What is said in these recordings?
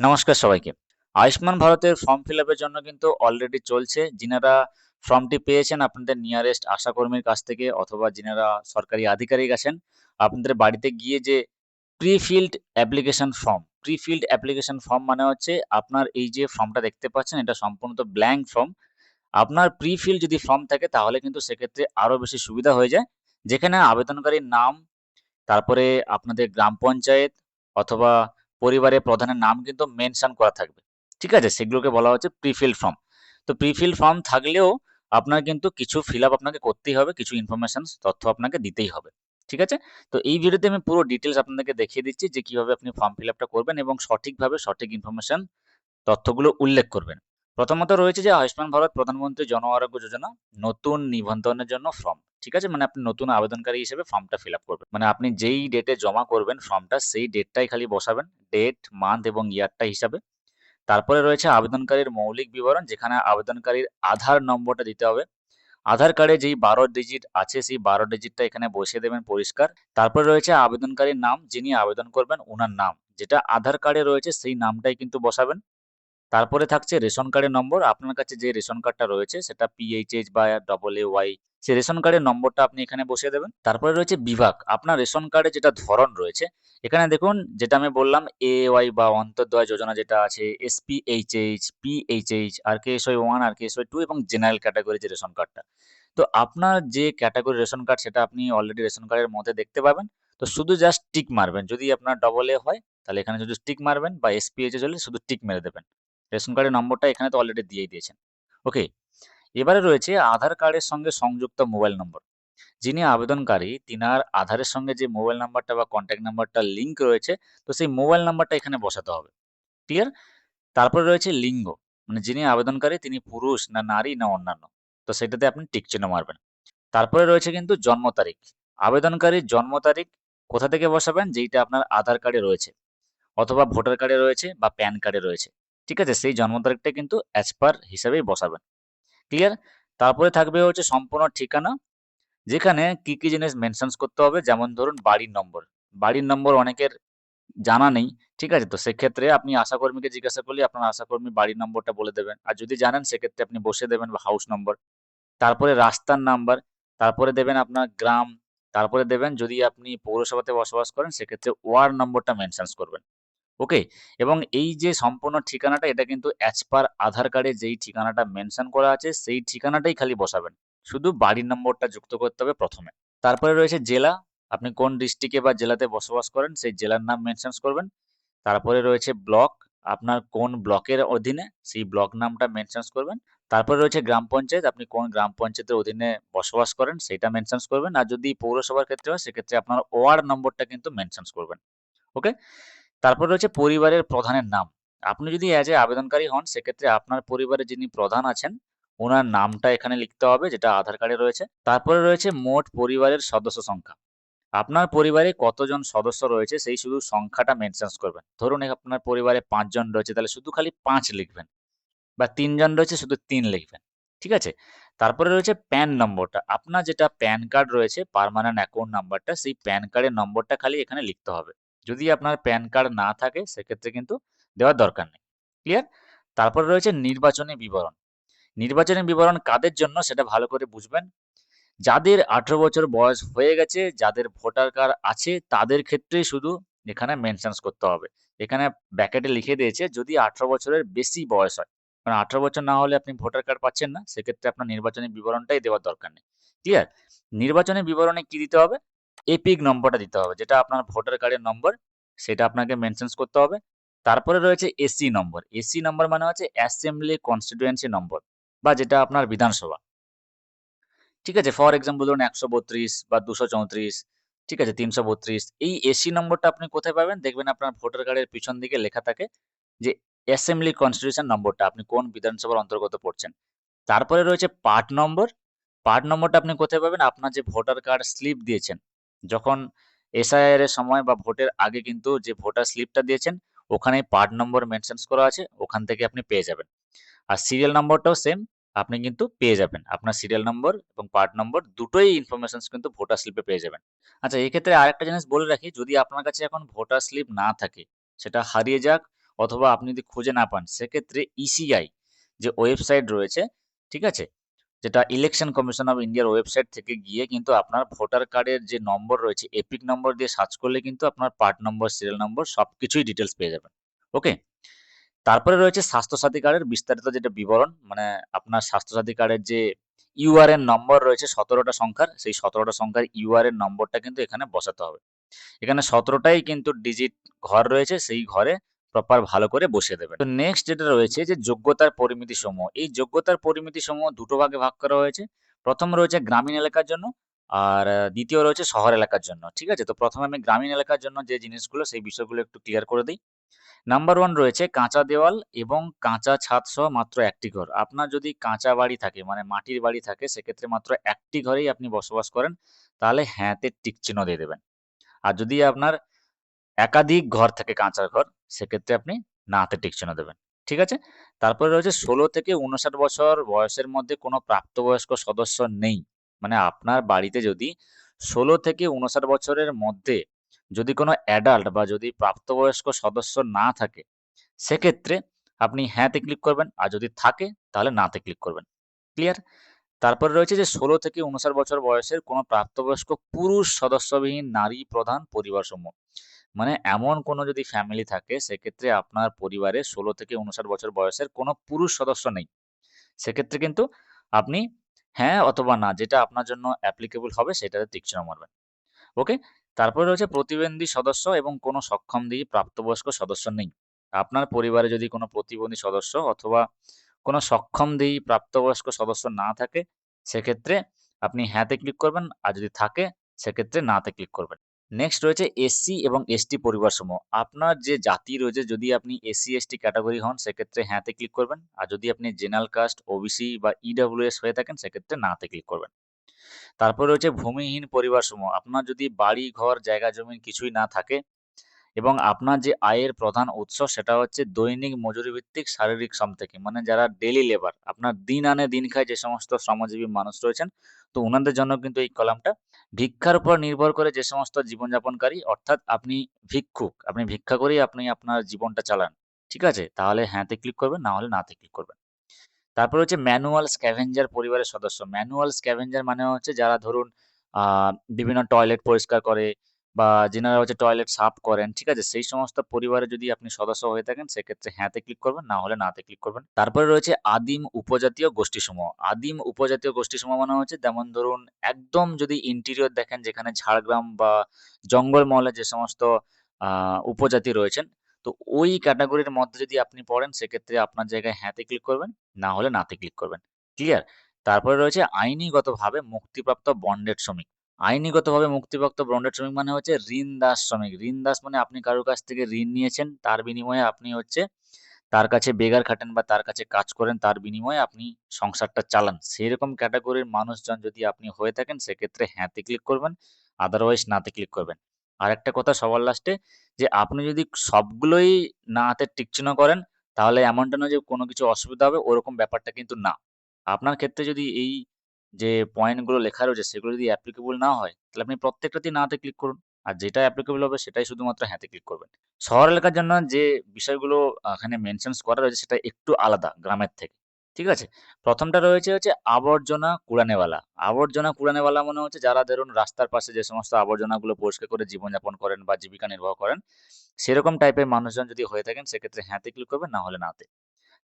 নমস্কার সবাইকে। আয়ুষ্মান ভারতের ফর্ম ফিল আপের জন্য কিন্তু অলরেডি চলছে। যিনারা ফর্মটি পেয়েছেন আপনাদের নিয়ারেস্ট আশাকর্মীর কাছ থেকে অথবা যিনারা সরকারি আধিকারিক আছেন, আপনাদের বাড়িতে গিয়ে যে প্রি ফিল্ড অ্যাপ্লিকেশন ফর্ম মানে হচ্ছে আপনার এই যে ফর্মটা দেখতে পাচ্ছেন এটা সম্পূর্ণত ব্ল্যাঙ্ক ফর্ম। আপনার প্রি ফিল যদি ফর্ম থাকে তাহলে কিন্তু সেক্ষেত্রে আরো বেশি সুবিধা হয়ে যায়। যেখানে আবেদনকারীর নাম, তারপরে আপনাদের গ্রাম পঞ্চায়েত অথবা পরিবারের প্রধানের নাম কিন্তু মেনশন করা থাকবে। ঠিক আছে? সেগুলোকে বলা হচ্ছে প্রিফিল ফর্ম। তো প্রিফিল ফর্ম থাকলেও আপনার কিন্তু কিছু ফিল আপ আপনাকে করতেই হবে, কিছু ইনফরমেশন তথ্য আপনাকে দিতেই হবে। ঠিক আছে? তো এই ভিডিওতে আমি পুরো ডিটেলস আপনাদেরকে দেখিয়ে দিচ্ছি যে কিভাবে আপনি ফর্ম ফিল আপটা করবেন এবং সঠিকভাবে সঠিক ইনফরমেশন তথ্যগুলো উল্লেখ করবেন। প্রথমত রয়েছে যে আয়ুষ্মান ভারত প্রধানমন্ত্রী জন আরোগ্য যোজনা নতুন নিবন্ধনের জন্য ফর্ম। ঠিক আছে? মানে আপনি নতুন আবেদনকারী হিসেবে ফর্মটা ফিল আপ করবেন। মানে আপনি যেই ডেটে জমা করবেন ফর্মটা সেই ডেটটাই খালি বসাবেন। ডেট, মান্থ এবং ইয়ারটা হিসাবে। তারপরে রয়েছে আবেদনকারীর মৌলিক বিবরণ যেখানে আবেদনকারীর আধার নম্বরটা দিতে হবে। আধার কার্ডে যেই 12 ডিজিট আছে সেই 12 ডিজিটটা এখানে বসিয়ে দেবেন পরিষ্কার। তারপরে রয়েছে আবেদনকারীর নাম, যিনি আবেদন করবেন উনার নাম। যেটা আধার কার্ডে রয়েছে সেই নামটাই কিন্তু বসাবেন। তারপরে থাকছে রেশন কার্ডের নম্বর। আপনার কাছে যে রেশন কার্ডটা রয়েছে সেটা পিএইচএইচ বা AAY সেই রেশন কার্ডের নম্বরটা আপনি এখানে বসিয়ে দেবেন। তারপরে রয়েছে বিভাগ। আপনার রেশন কার্ডে যেটা ধরন রয়েছে, এখানে দেখুন যেটা আমি বললাম এএওয়াই বা অন্তর্দয় যোজনা যেটা আছে, এসপিএইচএইচ, পিএইচএইচ, আরকেএসওয়াই 1, আরকেএসওয়াই 2 এবং জেনারেল ক্যাটাগরি যে রেশন কার্ডটা। তো আপনার যে ক্যাটাগরি রেশন কার্ড সেটা আপনি অলরেডি রেশন কার্ডের মধ্যে দেখতে পাবেন। তো শুধু জাস্ট টিক মারবেন। যদি আপনার AA হয় তাহলে এখানে শুধু টিক মারবেন বা এসপিএইচএইচ হলে শুধু টিক মেরে দেবেন। রেশন কার্ডের নম্বরটা এখানে তো অলরেডি দিয়েই দিয়েছেন। ওকে। এবারে রয়েছে আধার কার্ডের সঙ্গে সংযুক্ত মোবাইল নম্বর। যিনি আবেদনকারী তিনার আধারের সঙ্গে যে মোবাইল নাম্বারটা বা কন্ট্যাক্ট নাম্বারটা লিংক রয়েছে, তো সেই মোবাইল নাম্বারটা এখানে বসাতে হবে। ক্লিয়ার? তারপরে রয়েছে লিঙ্গ। মানে যিনি আবেদনকারী তিনি পুরুষ না নারী না অন্যান্য। তো সেটাতে আপনি টিক চিহ্ন মারবেন। তারপরে রয়েছে কিন্তু জন্ম তারিখ। আবেদনকারীর জন্ম তারিখ কোথা থেকে বসাবেন? যেইটা আপনার আধার কার্ডে রয়েছে অথবা ভোটার কার্ডে রয়েছে বা প্যান কার্ডে রয়েছে। ঠিক আছে? সেই জন্ম তারিখটা কিন্তু অ্যাজ পার হিসাবেই বসাবেন। ক্লিয়ার? তারপরে থাকবে হচ্ছে সম্পূর্ণ ঠিকানা, যেখানে কি জিনিস মেনশনস করতে হবে যেমন ধরুন বাড়ির নম্বর। বাড়ির নম্বর অনেকের জানা নেই। ঠিক আছে? তো সেক্ষেত্রে আপনি আশাকর্মীকে জিজ্ঞাসা করলে আপনার আশাকর্মী বাড়ির নম্বরটা বলে দেবেন। আর যদি জানেন সেক্ষেত্রে আপনি বসিয়ে দেবেন বা হাউস নম্বর। তারপরে রাস্তার নাম্বার, তারপরে দেবেন আপনার গ্রাম, তারপরে দেবেন যদি আপনি পৌরসভাতে বসবাস করেন সেক্ষেত্রে ওয়ার্ড নম্বরটা মেনশনস করবেন। ওকে? এবং এই যে সম্পূর্ণ ঠিকানাটা এটা কিন্তু অ্যাজ পার আধার কার্ডে যেই ঠিকানাটা মেনশন করা আছে সেই ঠিকানাটাই খালি বসাবেন। শুধু বাড়ির নম্বরটা যুক্ত করতে হবে ১ম এ। তারপরে রয়েছে জেলা, আপনি কোন ডিস্ট্রিক্টে বা জেলাতে বসবাস করেন সেই জেলার নাম মেনশনস করবেন। তারপরে রয়েছে ব্লক, আপনার কোন ব্লকের অধীনে সেই ব্লক নামটা মেনশনস করবেন। তারপরে রয়েছে গ্রাম পঞ্চায়েত, আপনি কোন গ্রাম পঞ্চায়েতের অধীনে বসবাস করেন সেইটা মেনশনস করবেন। আর যদি পৌরসভার ক্ষেত্রে হয় সেক্ষেত্রে আপনার ওয়ার্ড নম্বরটা কিন্তু মেনশনস করবেন। ওকে? তারপর রয়েছে পরিবারের প্রধানের নাম। আপনি যদি অ্যাজ এ আবেদনকারী হন সেক্ষেত্রে আপনার পরিবারে যিনি প্রধান আছেন উনার নামটা এখানে লিখতে হবে যেটা আধার কার্ডে রয়েছে। তারপরে রয়েছে মোট পরিবারের সদস্য সংখ্যা। আপনার পরিবারে কতজন সদস্য রয়েছে সেই শুধু সংখ্যাটা মেনশনস করবেন। ধরুন আপনার পরিবারে ৫ জন রয়েছে তাহলে শুধু খালি ৫ লিখবেন বা ৩ জন রয়েছে শুধু ৩ লিখবেন। ঠিক আছে? তারপরে রয়েছে প্যান নম্বরটা। আপনার যেটা প্যান কার্ড রয়েছে পার্মানেন্ট অ্যাকাউন্ট নাম্বারটা সেই প্যান কার্ডের নম্বরটা খালি এখানে লিখতে হবে। যদি আপনার প্যান কার্ড না থাকে সেক্ষেত্রে কিন্তু দেওয়ার দরকার নেই। ক্লিয়ার? তারপরে রয়েছে নির্বাচনী বিবরণ। নির্বাচনী বিবরণ কাদের জন্য সেটা ভালো করে বুঝবেন। যাদের ১৮ বছর বয়স হয়ে গেছে, যাদের ভোটার কার্ড আছে তাদের ক্ষেত্রেই শুধু এখানে মেনশনস করতে হবে। এখানে ব্র্যাকেটে লিখে দিয়েছে যদি ১৮ বছরের বেশি বয়স হয়। কারণ ১৮ বছর না হলে আপনি ভোটার কার্ড পাচ্ছেন না। সেক্ষেত্রে আপনার নির্বাচনী বিবরণটাই দেওয়ার দরকার নেই। ক্লিয়ার? নির্বাচনী বিবরণে কি দিতে হবে? এপিক নম্বরটা দিতে হবে। যেটা আপনার ভোটার কার্ডের নম্বর, সেটা আপনাকে মেনশনস করতে হবে। তারপরে রয়েছে এসি নম্বর। এসি নম্বর মানে হচ্ছে অ্যাসেম্বলি কনস্টিটুয়েন্সি নম্বর বা যেটা আপনার বিধানসভা। ঠিক আছে? ফর এক্সাম্পল ধরুন ১৩২ বা ২৩৪, ঠিক আছে? ৩৩২ এই এসি নম্বরটা আপনি কোথায় পাবেন? দেখবেন আপনার ভোটার কার্ডের পিছন দিকে লেখা থাকে যে অ্যাসেম্বলি কনস্টিটিউশন নম্বরটা আপনি কোন বিধানসভার অন্তর্গত পড়ছেন। তারপরে রয়েছে পার্ট নম্বর। পার্ট নম্বরটা আপনি কোথায় পাবেন? আপনার যে ভোটার কার্ড স্লিপ দিয়েছেন, যখন এসআইআর এর সময় বা ভোটের আগে কিন্তু যে ভোটার স্লিপটা দিয়েছেন, ওখানে পার্ট নম্বর মেনশনস করা আছে, ওখান থেকে আপনি পেয়ে যাবেন। আর সিরিয়াল নম্বরটাও সেম আপনি কিন্তু পেয়ে যাবেন। আপনার সিরিয়াল নম্বর এবং পার্ট নম্বর দুটোই ইনফরমেশনস কিন্তু ভোটার স্লিপে পেয়ে যাবেন। আচ্ছা এক্ষেত্রে আরেকটা জিনিস বলে রাখি, যদি আপনার কাছে এখন ভোটার স্লিপ না থাকে, সেটা হারিয়ে যাক অথবা আপনি যদি খুঁজে না পান সেক্ষেত্রে ইসিআই যে ওয়েবসাইট রয়েছে, ঠিক আছে? যেটা ইলেকশন কমিশন অফ ইন্ডিয়ার ওয়েবসাইট থেকে গিয়ে কিন্তু আপনার ভোটার কার্ডের যে নম্বর রয়েছে এপিক নম্বর দিয়ে সার্চ করলে কিন্তু আপনার পার্ট নম্বর, সিরিয়াল নম্বর সবকিছুই ডিটেলস পেয়ে যাবেন। ওকে? তারপরে রয়েছে স্বাস্থ্যসাথী কার্ডের বিস্তারিত যেটা বিবরণ, মানে আপনার স্বাস্থ্যসাথী কার্ডের যে ইউআরএন নম্বর রয়েছে ১৭টা সংখ্যার, সেই ১৭টা সংখ্যার ইউআরএন নম্বরটা কিন্তু এখানে বসাতে হবে। এখানে ১৭টাই কিন্তু ডিজিট ঘর রয়েছে, সেই ঘরে প্রপার ভালো করে বসিয়ে দেবেন। তো নেক্সট যেটা রয়েছে যে যোগ্যতার পরিমিতিসমূহ। এই যোগ্যতার পরিমিতিসমূহ দুটো ভাগে ভাগ করা হয়েছে। প্রথম রয়েছে গ্রামীণ এলাকার জন্য আর দ্বিতীয় রয়েছে শহর এলাকার জন্য। ঠিক আছে? তো প্রথমে আমি গ্রামীণ এলাকার জন্য যে জিনিসগুলো সেই বিষয়গুলো একটু ক্লিয়ার করে দেই। নাম্বার 1 রয়েছে কাঁচা দেওয়াল এবং কাঁচা ছাদ সহ মাত্র একটি ঘর। আপনার যদি কাঁচা বাড়ি থাকে মানে মাটির বাড়ি থাকে সেক্ষেত্রে মাত্র একটি ঘরেই আপনি বসবাস করেন, তাহলে হ্যাঁ-তে টিক চিহ্ন দিয়ে দেবেন। আর যদি আপনার একাধিক ঘর থাকে কাঁচা ঘর, সেক্ষেত্রে আপনি না-তে টিক চিহ্ন দেবেন। ঠিক আছে? তারপরে রয়েছে ১৬ থেকে ৫৯ বছর বয়সের মধ্যে কোনো প্রাপ্তবয়স্ক সদস্য নেই। মানে আপনার বাড়িতে যদি ১৬ থেকে ৫৯ বছরের মধ্যে যদি কোনো অ্যাডাল্ট বা যদি প্রাপ্তবয়স্ক সদস্য না থাকে, সেক্ষেত্রে আপনি হ্যাঁ-তে ক্লিক করবেন। আর যদি থাকে তাহলে না-তে ক্লিক করবেন। ক্লিয়ার? তারপরে রয়েছে যে ১৬ থেকে ৫৯ বছর বয়সের কোনো প্রাপ্তবয়স্ক পুরুষ সদস্যবিহীন নারী প্রধান পরিবারসমূহ। মানে এমন কোনো যদি ফ্যামিলি থাকে সেক্ষেত্রে আপনার পরিবারে ১৬ থেকে ৫৯ বছর বয়সের কোনো পুরুষ সদস্য নেই। সেক্ষেত্রে কিন্তু আপনি হ্যাঁ অথবা না যেটা আপনার জন্য অ্যাপ্লিকেবল হবে সেটাতে টিক চিহ্ন মারবেন। ওকে? তারপরে রয়েছে প্রতিবন্ধী সদস্য এবং কোনো সক্ষমদেহী প্রাপ্তবয়স্ক সদস্য নেই। আপনার পরিবারে যদি কোনো প্রতিবন্ধী সদস্য অথবা কোনো সক্ষমদেহী প্রাপ্তবয়স্ক সদস্য না থাকে, সেক্ষেত্রে আপনি হ্যাঁ-তে ক্লিক করবেন। আর যদি থাকে সেক্ষেত্রে না-তে ক্লিক করবেন। নেক্সট রয়েছে এসসি এবং এসটি পরিবারসমূহ। আপনার যে জাতি রয়েছে যদি আপনি এসসি/এসটি ক্যাটেগরি হন সেক্ষেত্রে হ্যাঁ-তে ক্লিক করবেন। আর যদি আপনি জেনারেল কাস্ট, ওবিসি বা ইডব্লিউএস হয়ে থাকেন সেক্ষেত্রে না-তে ক্লিক করবেন। তারপর রয়েছে ভূমিহীন পরিবারসমূহ। আপনার যদি বাড়ি, ঘর, জায়গা জমি কিছুই না থাকে এবং আপনার যে আয়ের প্রধান উৎস সেটা হচ্ছে দৈনিক মজুরি ভিত্তিক শারীরিক শ্রম থেকে। মানে যারা ডেইলি লেবার, আপনার দিন আনে দিন খায় যে সমস্ত শ্রমজীবী মানুষ রয়েছেন, তো উনাদের জন্য কিন্তু এই কলামটা। ভিক্ষার উপর নির্ভর করে যে সমস্ত জীবনযাপনকারী অর্থাৎ আপনি ভিক্ষুক, আপনি ভিক্ষা করেই আপনি আপনার জীবনটা চালান। ঠিক আছে? তাহলে হ্যাঁ-তে ক্লিক করবেন, না হলে না-তে ক্লিক করবেন। তারপর হচ্ছে ম্যানুয়াল স্ক্যাভেঞ্জার পরিবারের সদস্য। ম্যানুয়াল স্ক্যাভেঞ্জার মানে হচ্ছে যারা ধরুন আ বিভিন্ন টয়লেট পরিষ্কার করে বা যেনারা হচ্ছে টয়লেট সাফ করেন, ঠিক আছে? সেই সমস্ত পরিবারে যদি আপনি সদস্য হয়ে থাকেন সেক্ষেত্রে হ্যাঁ-তে ক্লিক করবেন, না হলে না-তে ক্লিক করবেন। তারপরে রয়েছে আদিম উপজাতীয় গোষ্ঠীসমূহ। আদিম উপজাতীয় গোষ্ঠীসমূহ মানে হচ্ছে যেমন ধরুন একদম যদি ইন্টেরিয়র দেখেন যেখানে ঝাড়গ্রাম বা জঙ্গলমহলে যে সমস্ত আ উপজাতি রয়েছেন, তো ওই ক্যাটেগরির মধ্যে যদি আপনি পড়েন সেক্ষেত্রে আপনার জায়গায় হ্যাঁ-তে ক্লিক করবেন, না হলে না-তে ক্লিক করবেন। ক্লিয়ার? তারপরে রয়েছে আইনিগতভাবে মুক্তিপ্রাপ্ত বন্ডেড শ্রমিক। আইনিগতভাবে মুক্তিপ্রাপ্ত বন্ডেড শ্রমিক মানে হচ্ছে ঋণদাস শ্রমিক। ঋণদাস মানে আপনি কারো কাছ থেকে ঋণ নিয়েছেন, তার বিনিময়ে আপনি হচ্ছে তার কাছে বেগার খাটেন বা তার কাছে কাজ করেন, তার বিনিময়ে আপনি সংসারটা চালান। সেইরকম ক্যাটেগরির মানুষজন যদি আপনি হয়ে থাকেন সেক্ষেত্রে হ্যাঁ-তে ক্লিক করবেন, আদারওয়াইজ না-তে ক্লিক করবেন। আরেকটা কথা সবার লাস্টে যে আপনি যদি সবগুলোই না-তে টিক চিহ্ন করেন তাহলে এমনটা নয় যে কোনো কিছু অসুবিধা হবে, ওরকম ব্যাপারটা কিন্তু না। আপনার ক্ষেত্রে যদি এই যে পয়েন্টগুলো লেখা রয়েছে সেগুলো যদি অ্যাপ্লিকেবল না হয়, তাহলে আপনি প্রত্যেকটাতেই না-তে ক্লিক করুন। আর যেটা অ্যাপ্লিকেবল হবে সেটাই শুধুমাত্র হ্যাঁ-তে ক্লিক করবেন। শহর এলাকার জন্য যে বিষয়গুলো এখানে মেনশনস করা রয়েছে সেটা একটু আলাদা গ্রামের থেকে। ঠিক আছে? ১ম টা রয়েছে হচ্ছে আবর্জনা কুড়ানেওয়ালা। আবর্জনা কুড়ানেওয়ালা মানে হচ্ছে যারা ধরুন রাস্তার পাশে যে সমস্ত আবর্জনাগুলো পরিষ্কার করে জীবনযাপন করেন বা জীবিকা নির্বাহ করেন, সেরকম টাইপের মানুষজন যদি হয়ে থাকেন সেক্ষেত্রে হ্যাঁ-তে ক্লিক করবেন, না হলে না-তে।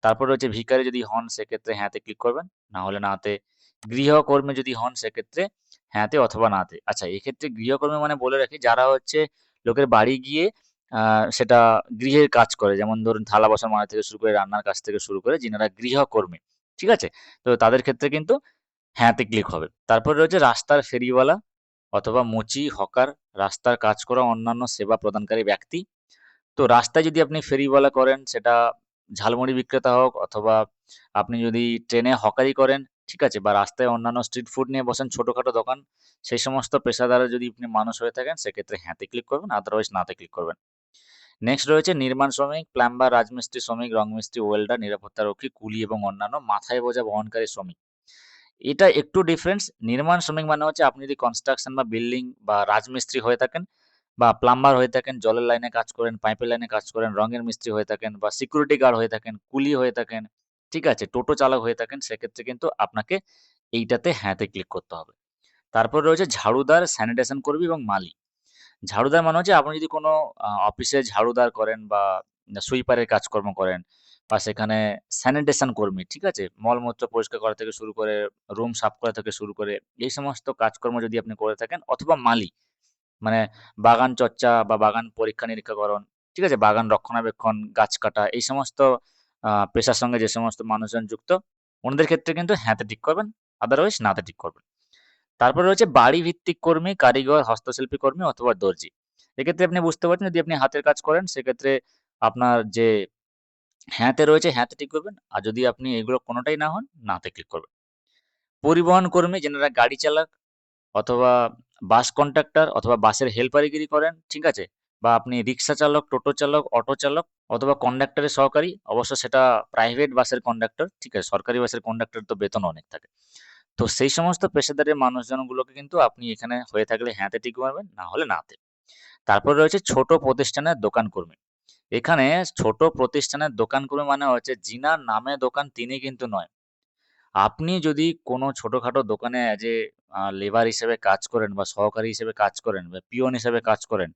তারপর রয়েছে ভিখারি যদি হন সেক্ষেত্রে হ্যাঁ-তে ক্লিক করবেন, না হলে না-তে। গৃহকর্মী যদি হন সেক্ষেত্রে হ্যাঁ-তে অথবা না-তে। আচ্ছা এক্ষেত্রে গৃহকর্মী মানে বলে রাখি যারা হচ্ছে লোকের বাড়ি গিয়ে আ সেটা গৃহের কাজ করে। যেমন ধরুন থালা বাসন মাজা থেকে শুরু করে রান্নার কাজ থেকে শুরু করে যিনারা গৃহকর্মী। ঠিক আছে? তো তাদের ক্ষেত্রে কিন্তু হ্যাঁ-তে ক্লিক হবে। তারপরে রয়েছে রাস্তার ফেরিওয়ালা অথবা মুচি, হকার, রাস্তার কাজ করা অন্যান্য সেবা প্রদানকারী ব্যক্তি। তো রাস্তায় যদি আপনি ফেরিওয়ালা করেন সেটা ঝালমুড়ি বিক্রেতা হোক অথবা আপনি যদি ট্রেনে হকারি করেন, ঠিক আছে? বা রাস্তায় অন্যান্য স্ট্রিট ফুড নিয়ে বসেন ছোটখাটো দোকান, সেই সমস্ত পেশাদারে যদি আপনি মানুষ হয়ে থাকেন সেক্ষেত্রে হ্যাঁ-তে ক্লিক করবেন, আদারওয়াইজ না-তে ক্লিক করবেন। নেক্সট রয়েছে নির্মাণ শ্রমিক, প্লাম্বার, রাজমিস্ত্রি শ্রমিক, রংমিস্ত্রি, ওয়েল্ডার, নিরাপত্তারক্ষী, কুলি এবং অন্যান্য মাথায় বোঝা বহনকারী শ্রমিক। এটা একটু ডিফারেন্স। নির্মাণ শ্রমিক মানে হচ্ছে আপনি যদি কনস্ট্রাকশন বা বিল্ডিং বা রাজমিস্ত্রি হয়ে থাকেন, বা প্লাম্বার হয়ে থাকেন, জলের লাইনে কাজ করেন, পাইপের লাইনে কাজ করেন, রঙের মিস্ত্রি হয়ে থাকেন বা সিকিউরিটি গার্ড হয়ে থাকেন, কুলি হয়ে থাকেন, ঠিক আছে? টোটো চালক হয়ে থাকেন, সেক্ষেত্রে কিন্তু আপনাকে এইটাতে হ্যাঁতে ক্লিক করতে হবে। তারপর রয়েছে ঝাড়ুদার, স্যানিটেশন কর্মী এবং মালি। ঝাড়ুদার মানে হচ্ছে আপনি যদি কোনো অফিসে ঝাড়ুদার করেন বা সুইপারের কাজকর্ম করেন বা সেখানে স্যানিটেশন কর্মী, ঠিক আছে? মলমূত্র পরিষ্কার করা থেকে শুরু করে, রুম সাফ করা থেকে শুরু করে এই সমস্ত কাজকর্ম যদি আপনি করে থাকেন, অথবা মালি মানে বাগান চর্চা বা বাগান পরীক্ষা-নিরীক্ষাকরণ, ঠিক আছে? বাগান রক্ষণাবেক্ষণ, গাছ কাটা এই সমস্ত পেশার সঙ্গে যে সমস্ত মানুষজন যুক্ত, ওনাদের ক্ষেত্রে কিন্তু হ্যাঁতে টিক করবেন, আদারওয়াইজ নাতে টিক করবেন। তারপরে রয়েছে বাড়ি ভিত্তিক কর্মী, কারিগর, হস্তশিল্পী কর্মী অথবা দর্জি। এক্ষেত্রে আপনি বুঝতে পারছেন যদি আপনি হাতের কাজ করেন সেক্ষেত্রে আপনার যে হ্যাঁতে রয়েছে হ্যাঁতে টিক করবেন। আর যদি আপনি এগুলো কোনটাই না হন, নাতে ক্লিক করবেন। পরিবহন কর্মী যেনারা গাড়ি চালাক অথবা বাস কন্ডাক্টর অথবা বাসের হেল্পারগিরি করেন, ঠিক আছে? বা আপনি রিক্সা চালক, টোটো চালক, অটো চালক অথবা কন্ডাক্টরের সহকারী। অবশ্য সেটা প্রাইভেট বাসের কন্ডাক্টর, ঠিক আছে? সরকারি বাসের কন্ডাক্টর তো বেতন অনেক থাকে। তো সেই সমস্ত পেশাদারি মানুষজনগুলোকে কিন্তু আপনি এখানে হয়ে থাকলে হ্যাঁতে টিক মারবেন, না হলে নাতে। তারপর রয়েছে ছোট প্রতিষ্ঠানের দোকান কর্মী। এখানে ছোট প্রতিষ্ঠানের দোকান কর্মী মানে হচ্ছে যিনার নামে দোকান তিনি কিন্তু নয়। আপনি যদি কোনো ছোটখাটো দোকানে অ্যাজ এ লেবার হিসেবে কাজ করেন বা সহকারী হিসেবে কাজ করেন বা পিয়ন হিসেবে কাজ করেন,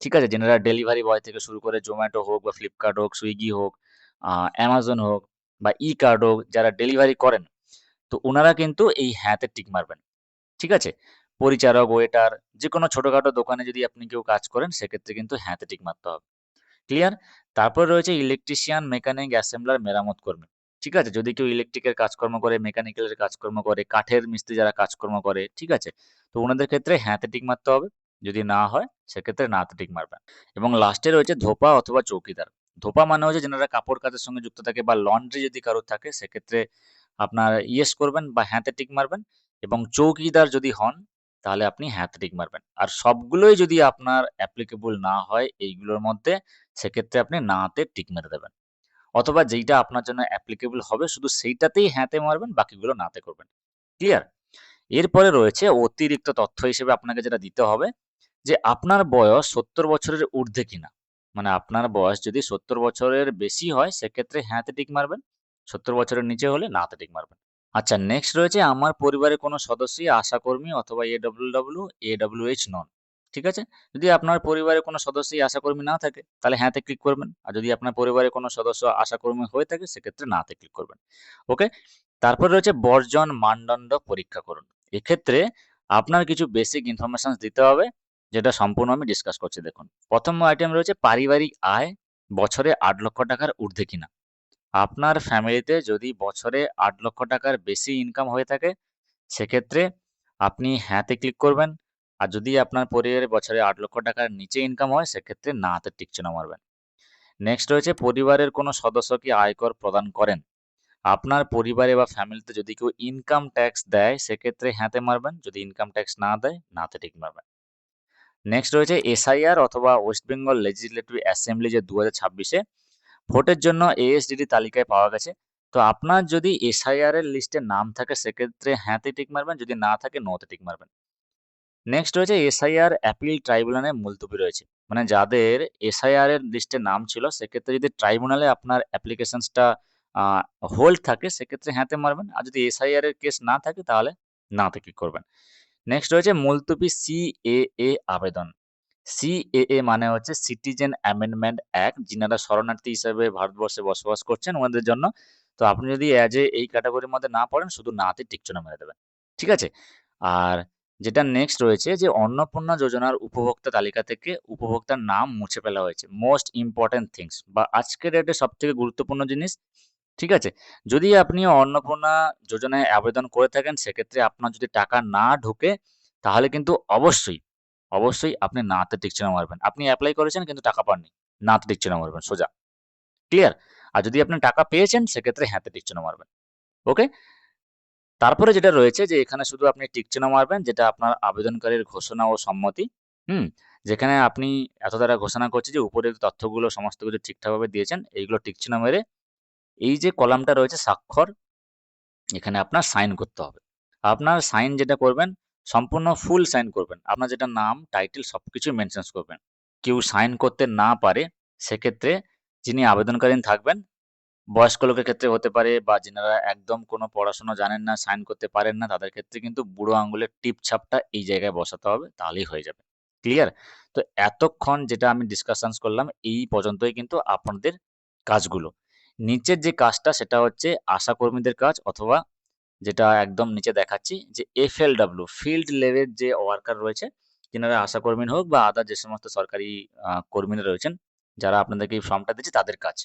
ঠিক আছে? যেনারা ডেলিভারি বয় থেকে শুরু করে Zomato হোক বা Flipkart হোক, Swiggy হোক, Amazon হোক বা ই-কার্ট হোক, যারা ডেলিভারি করেন, তো উনারা কিন্তু এই হ্যাঁতে টিক মারবেন। ঠিক আছে? পরিচারক, ওয়েটার যেকোনো ছোটখাটো দোকানে যদি আপনি কেউ কাজ করেন সেক্ষেত্রে কিন্তু হ্যাঁতে টিক মারতে হবে। ক্লিয়ার? তারপরে রয়েছে ইলেকট্রিশিয়ান, মেকানিক, অ্যাসেম্বলার, মেরামত কর্মী। ঠিক আছে? যদি কেউ ইলেকট্রিকের কাজকর্ম করে, মেকানিক্যালের কাজকর্ম করে, কাঠের মিস্ত্রি যারা কাজকর্ম করে, ঠিক আছে? তো উনাদের ক্ষেত্রে হ্যাঁতে টিক মারতে হবে। যদি না হয় সেক্ষেত্রে নাতে টিক মারবেন। এবং লাস্টে রয়েছে ধোপা অথবা চৌকিদার। ধোপা মানে হচ্ছে যেনারা কাপড় কাচের সঙ্গে যুক্ত থাকে বা লন্ড্রি যদি কারোর থাকে সেক্ষেত্রে আপনার ইয়েস করবেন বা হ্যাঁতে টিক মারবেন। এবং চৌকিদার যদি হন তাহলে আপনি হ্যাঁতে টিক মারবেন। আর সবগুলোই যদি আপনার অ্যাপ্লিকেবল না হয় এইগুলোর মধ্যে সেক্ষেত্রে আপনি নাতে টিক মেরে দেবেন। অথবা যেইটা আপনার জন্য অ্যাপ্লিকেবল হবে শুধু সেইটাতেই হ্যাঁতে মারবেন, বাকিগুলো নাতে করবেন। ক্লিয়ার? এরপরে রয়েছে অতিরিক্ত তথ্য হিসেবে আপনাকে যেটা দিতে হবে যে আপনার বয়স ৭০ বছরের ঊর্ধ্বে কিনা। মানে আপনার বয়স যদি ৭০ বছরের বেশি হয় সেক্ষেত্রে হ্যাঁতে টিক মারবেন। ৭০ বছরের নিচে হলে নাতে টিক মারবেন। আচ্ছা, নেক্সট রয়েছে আমার পরিবারের কোনো সদস্যই আশাকর্মী অথবা এডব্লিউডব্লিউ, এডব্লিউএইচ নন। ঠিক আছে? যদি আপনার পরিবারের কোনো সদস্যই আশাকর্মী না থাকে তাহলে হ্যাঁতে ক্লিক করবেন। আর যদি আপনার পরিবারের কোনো সদস্য আশাকর্মী হয়ে থাকে সেক্ষেত্রে নাতে ক্লিক করবেন। ওকে? তারপর রয়েছে বর্জন মানদণ্ড পরীক্ষা করুন। এক্ষেত্রে আপনার কিছু বেসিক ইনফরমেশনস দিতে হবে যেটা সম্পূর্ণ আমি ডিসকাস করছি দেখুন। প্রথম আইটেম রয়েছে পারিবারিক আয় বছরে ৮ লক্ষ টাকার ঊর্ধ্বে কিনা। আপনার ফ্যামিলিতে যদি বছরে ৮ লক্ষ টাকার বেশি ইনকাম হয়ে থাকে সেক্ষেত্রে আপনি হ্যাঁতে ক্লিক করবেন। আর যদি আপনার পরিবারে বছরে ৮ লক্ষ টাকার নিচে ইনকাম হয় সেক্ষেত্রে নাতে টিক চিহ্ন মারবেন। নেক্সট রয়েছে পরিবারের কোনো সদস্য কি আয়কর প্রদান করেন। আপনার পরিবারে বা ফ্যামিলিতে যদি কেউ ইনকাম ট্যাক্স দেয় সেক্ষেত্রে হ্যাঁতে মারবেন। যদি ইনকাম ট্যাক্স না দেয় নাতে টিক মারবেন। নেক্সট রয়েছে এসআইআর অথবা ওয়েস্ট বেঙ্গল লেজিসলেটিভ অ্যাসেম্বলি যে ২০২৬-এ ভোটের জন্য এএসডিডি তালিকায় পাওয়া গেছে। তো আপনার যদি এসআইআর এর লিস্টে নাম থাকে সেক্ষেত্রে হ্যাঁতে টিক মারবেন। যদি না থাকে নোতে টিক মারবেন। নেক্সট রয়েছে এসআইআর অ্যাপিল ট্রাইব্যুনালে মুলতবি রয়েছে। মানে যাদের এসআইআর এর লিস্টে নাম ছিল সেক্ষেত্রে যদি ট্রাইব্যুনালে আপনার অ্যাপ্লিকেশনসটা আ হোল্ড থাকে সেক্ষেত্রে হ্যাঁতে মারবেন। আর যদি এসআইআর এর কেস না থাকে তাহলে নাতে ক্লিক করবেন। নেক্সট রয়েছে মুলতবি সিএএ আবেদন। সিএএ মানে হচ্ছে সিটিজেন অ্যামেন্ডমেন্ট অ্যাক্ট। যিনারা শরণার্থী হিসেবে ভারতবর্ষে বসবাস করছেন ওনাদের জন্য। তো আপনি যদি অ্যাজ এ এই ক্যাটেগরির মধ্যে না পড়েন শুধু নাতে টিক চিহ্ন মেরে দেবেন। ঠিক আছে? আর যেটা নেক্সট রয়েছে যে অন্নপূর্ণা যোজনার উপভোক্তা তালিকা থেকে উপভোক্তার নাম মুছে ফেলা হয়েছে। মোস্ট ইম্পোর্টেন্ট থিংস বা আজকের ডেটে সবথেকে গুরুত্বপূর্ণ জিনিস, ঠিক আছে? যদি আপনি অন্নপূর্ণা যোজনায় আবেদন করে থাকেন সেক্ষেত্রে আপনার যদি টাকা না ঢোকে তাহলে কিন্তু অবশ্যই আপনি নাতে টিক চিহ্ন মারবেন। আপনি এপ্লাই করেছেন কিন্তু টাকা পাননি। নাতে টিক চিহ্ন মারবেন সোজা। ক্লিয়ার? আর যদি আপনি টাকা পেয়েছেন সেক্ষেত্রে হ্যাঁতে টিক চিহ্ন মারবেন। ওকে? তারপরে যেটা রয়েছে যে এখানে শুধু আপনি টিক চিহ্ন মারবেন যেটা আপনার আবেদনকারীর ঘোষণা ও সম্মতি। হুম? যেখানে আপনি এত দ্বারা ঘোষণা করছি যে উপরের তথ্যগুলো সমস্ত কিছু ঠিকঠাকভাবে দিয়েছেন। এইগুলো টিক চিহ্ন মেরে এই যে কলামটা রয়েছে স্বাক্ষর, এখানে আপনার সাইন করতে হবে। আপনার সাইন যেটা করবেন সম্পূর্ণ ফুল সাইন করবেন। আপনার যেটা নাম, টাইটেল সবকিছুই মেনশন করবেন। কেউ সাইন করতে না পারে, সেক্ষেত্রে যিনি আবেদনকারী থাকবেন, বয়স্ক লোকের ক্ষেত্রে হতে পারে বা যিনারা একদম কোনো পড়াশোনা জানেন না, সাইন করতে পারেন না, তাদের ক্ষেত্রে কিন্তু বুড়ো আঙুলের টিপ ছাপটা এই জায়গায় বসাতে হবে, তাহলেই হয়ে যাবে। ক্লিয়ার? তো এতক্ষণ যেটা আমি ডিসকাশনস করলাম এই পর্যন্তই কিন্তু আপনাদের কাজগুলো। নিচের যে কাজটা সেটা হচ্ছে আশাকর্মীদের কাজ, অথবা যেটা একদম নিচে দেখাচ্ছি যে FLW ফিল্ড লেভেল যে ওয়ার্কার রয়েছে, যিনারা আশাকর্মী হোক বা আদার যে সমস্ত সরকারি কর্মীরা রয়েছেন, যারা আপনাদেরকে এই ফর্মটা দিচ্ছে তাদের কাজ।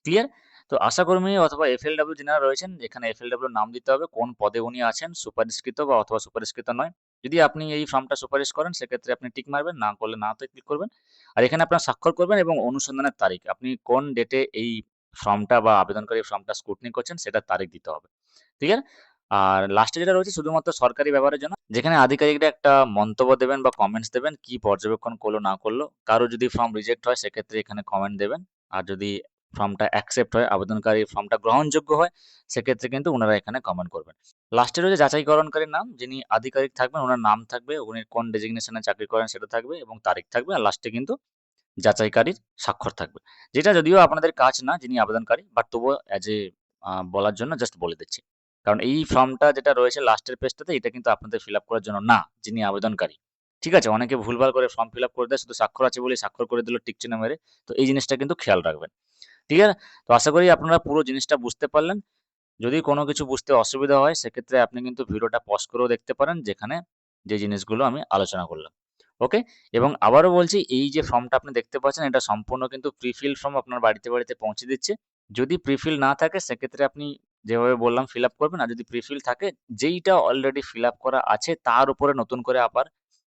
ক্লিয়ার? তো আশাকর্মী অথবা FLW যিনারা রয়েছেন, এখানে FLW নাম দিতে হবে, কোন পদে উনি আছেন, সুপারিশকৃত বা অথবা সুপারিশকৃত নয়। যদি আপনি এই ফর্মটা সুপারিশ করেন সেক্ষেত্রে আপনি টিক মারবেন, না করলে নাতে ক্লিক করবেন। আর এখানে আপনার স্বাক্ষর করবেন এবং অনুসন্ধানের তারিখ। আপনি কোন ডেটে এই ফর্মটা বা আবেদনকারী ফর্মটা স্ক্রুটনি করছেন সেটার তারিখ দিতে হবে। ক্লিয়ার? আর লাস্টে যেটা রয়েছে শুধুমাত্র সরকারি ব্যবহারের জন্য, যেখানে আধিকারিকরা একটা মন্তব্য দেবেন বা কমেন্টস দেবেন, কি পর্যবেক্ষণ করলো না করলো। কারো যদি ফর্ম রিজেক্ট হয় সেক্ষেত্রে এখানে কমেন্ট দেবেন। আর যদি ফর্মটা অ্যাকসেপ্ট হয়, আবেদনকারীর ফর্মটা গ্রহণযোগ্য হয়, সেক্ষেত্রে কিন্তু উনারা এখানে কমেন্ট করবেন। লাস্টে রয়েছে যাচাইকরণকারীর নাম, যিনি আধিকারিক থাকবেন উনার নাম থাকবে, উনি কোন ডেজিগনেশনে চাকরি করেন সেটা থাকবে এবং তারিখ থাকবে। আর লাস্টে কিন্তু যাচাইকারীর স্বাক্ষর থাকবে। যেটা যদিও আপনাদের কাজ না যিনি আবেদনকারী, বাট তবুও অ্যাজ এ বলার জন্য জাস্ট বলে দিচ্ছি। কারণ এই ফর্মটা যেটা রয়েছে লাস্টের পেজটাতে, এটা কিন্তু আপনাদের ফিল আপ করার জন্য না, যিনি আবেদনকারী। ঠিক আছে? অনেকে ভুলভাল করে ফর্ম ফিল আপ করে দেয়, শুধু স্বাক্ষর আছে বলেই স্বাক্ষর করে দিল টিক চিহ্ন মেরে। তো এই জিনিসটা কিন্তু খেয়াল রাখবেন। ঠিক আছে? তো আশা করি আপনারা পুরো জিনিসটা বুঝতে পারলেন। যদি কোনো কিছু বুঝতে অসুবিধা হয় সেক্ষেত্রে আপনি কিন্তু ভিডিওটা পজ করেও দেখতে পারেন, যেখানে যে জিনিসগুলো আমি আলোচনা করলাম। ওকে? এবং আবারও বলছি, এই যে ফর্মটা আপনি দেখতে পাচ্ছেন এটা সম্পূর্ণ কিন্তু প্রি-ফিল ফর্ম, আপনার বাড়িতে পৌঁছে দিচ্ছে। যদি প্রি-ফিল না থাকে সেক্ষেত্রে আপনি যেভাবে বললাম ফিল আপ করবেন। আর যদি প্রি-ফিল থাকে, যেইটা অলরেডি ফিল আপ করা আছে তার উপরে নতুন করে আবার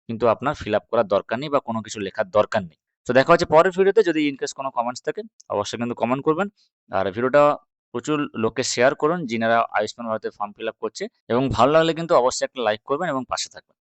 কিন্তু আপনার ফিল আপ করার দরকার নেই বা কোনো কিছু লেখার দরকার নেই। তো দেখা হচ্ছে পরের ভিডিওতে। যদি ইন কেস কোনো কমেন্টস থাকে অবশ্যই কিন্তু কমেন্ট করবেন। আর ভিডিওটা প্রচুর লোককে শেয়ার করুন যিনারা আয়ুষ্মান ভারতের ফর্ম ফিল আপ করছে, এবং ভালো লাগলে কিন্তু অবশ্যই একটা লাইক করবেন এবং পাশে থাকবেন।